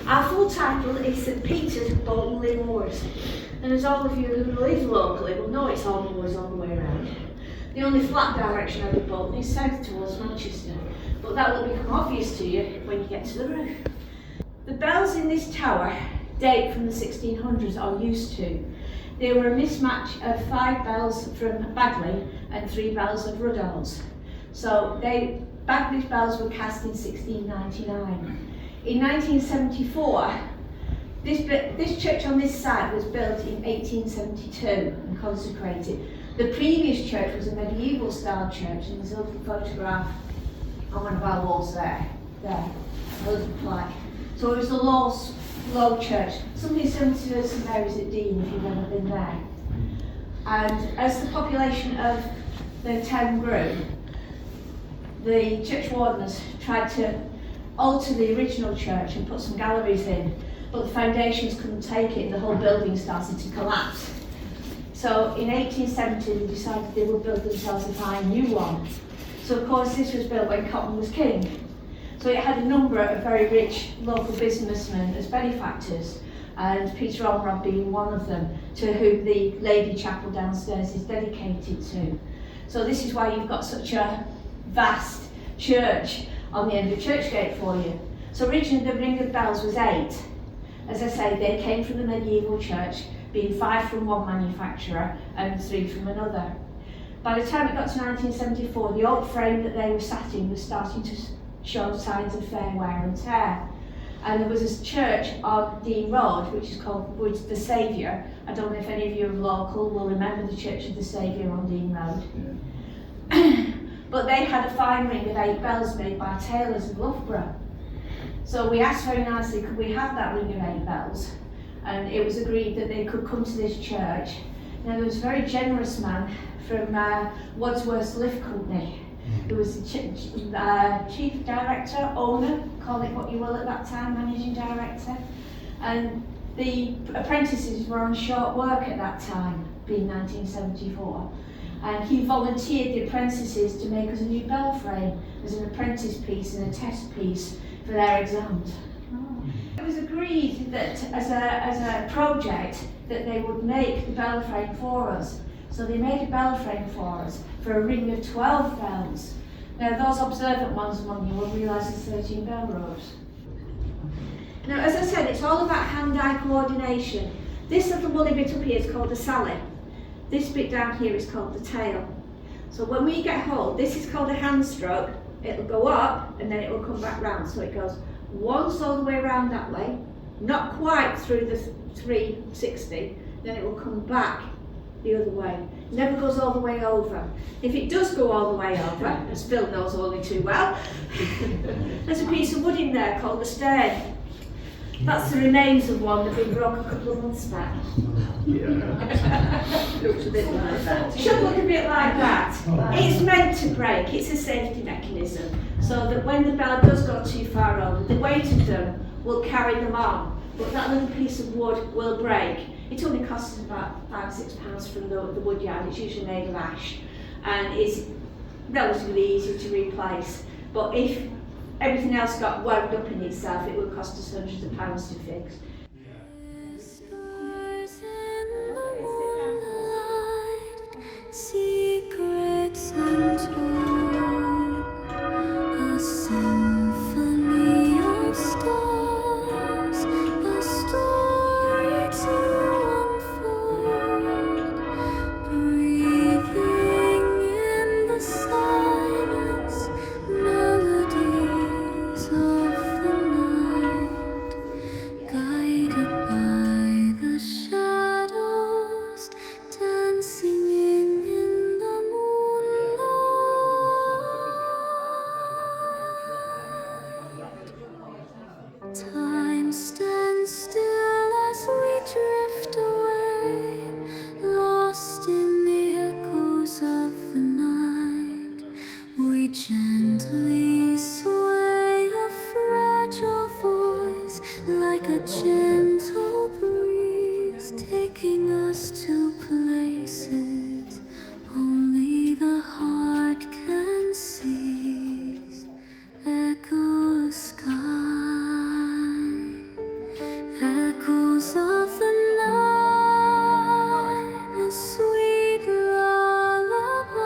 Our full title is St Peter's, Bolton Moors, and as all of you who live locally will know, it's all moors all the way around. The only flat direction out of Bolton is south towards Manchester, but that will become obvious to you when you get to the roof. The bells in this tower date from the 1600s, or used to. They were a mismatch of 5 bells from Bagley and 3 bells of Rudall's. So Bagley's bells were cast in 1699. In 1974, this church on this site was built in 1872 and consecrated. The previous church was a medieval style church, and there's a little photograph on one of our walls there, a little plaque. So it was a low church, something similar to St Mary's at Dean if you've ever been there. And as the population of the town grew, the church wardens tried to alter the original church and put some galleries in, but the foundations couldn't take it and the whole building started to collapse. So in 1870 they decided they would build themselves a fine new one. So of course this was built when cotton was king. So it had a number of very rich local businessmen as benefactors, and Peter Ormerod being one of them, to whom the Lady Chapel downstairs is dedicated to. So this is why you've got such a vast church on the end of Churchgate for you. So originally the ring of bells was 8. As I say, they came from the medieval church, being 5 from one manufacturer and 3 from another. By the time it got to 1974, the old frame that they were sat in was starting to show signs of fair wear and tear. And there was a church on Dean Road, which is called the Saviour. I don't know if any of you are local will remember the Church of the Saviour on Dean Road. Yeah. But they had a fine ring of 8 bells made by tailors of Loughborough. So we asked very nicely, could we have that ring of 8 bells? And it was agreed that they could come to this church. Now there was a very generous man from Wadsworth's Lift Company, who was the chief director, owner, call it what you will at that time, managing director. And the apprentices were on short work at that time, being 1974. And he volunteered the apprentices to make us a new bell frame as an apprentice piece and a test piece for their exams. It was agreed that as a project that they would make the bell frame for us. So they made a bell frame for us for a ring of 12 bells. Now those observant ones among you will realise there's 13 bell rows. Now as I said, it's all about hand-eye coordination. This little woolly bit up here is called the sally. This bit down here is called the tail. So when we get hold, this is called a hand stroke. It'll go up and then it will come back round. So it goes once all the way around that way, not quite through the 360, then it will come back the other way. It never goes all the way over. If it does go all the way over, as Phil knows only too well, there's a piece of wood in there called the stern. That's the remains of one that we broke a couple of months back. Looks a bit like that. Should look a bit like that. It's meant to break, it's a safety mechanism, so that when the bell does go too far over, the weight of them will carry them on, but that little piece of wood will break. It only costs us about £5 or £6 from the wood yard. It's usually made of ash and it's relatively easy to replace, but if everything else got wound up in itself, it would cost us hundreds of pounds to fix. Secrets untold, a symphony of stars, a story to unfold, breathing in the silence, melodies of the night, guided by the shadows, dancing in the moonlight. Time stands still as we drift away, lost in the echoes of the night. We gently sway, a fragile voice, like a gentle breeze, taking us to places only the heart can seize. Echo sky, echoes of the night, a sweet lullaby,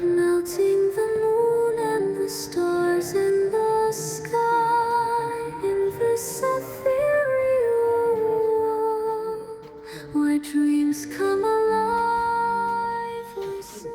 melting the moon and the stars in the sky, in this ethereal world where dreams come alive. Listen.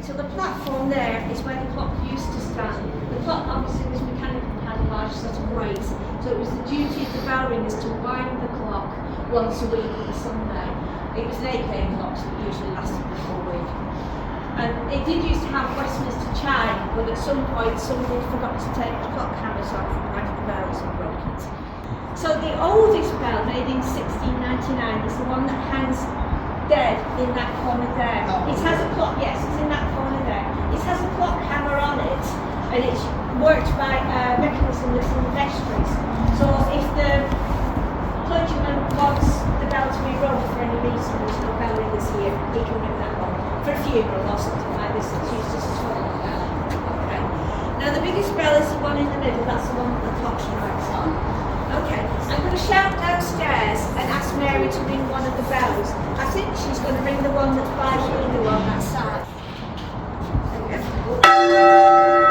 So the platform there is where the clock used to stand. The clock obviously was mechanical and had a large set of weights, so it was the duty of the bell ringers to wind the clock once a week on a Sunday. It was an 8-day clock, so it usually lasted the whole week. And it did used to have Westminster chime, but at some point somebody forgot to take the clock hammers off and rang the bells and broke it. So the oldest bell, made in 1699, is the one that hangs dead in that corner there. It has a clock, yes, it's in that corner there. It has a clock hammer on it, and it's worked by a mechanism that's in the vestries. So if the clergyman wants the bell to be rung for any reason, there's no bell ringers here, he can ring that one. For a funeral or something like this, it's used as a swan bell. Okay. Now the biggest bell is the one in the middle, that's the one that the clock strikes on. Okay, I'm going to shout downstairs and ask Mary to ring one of the bells. I think she's going to ring the one that's by the window on that side. There we go.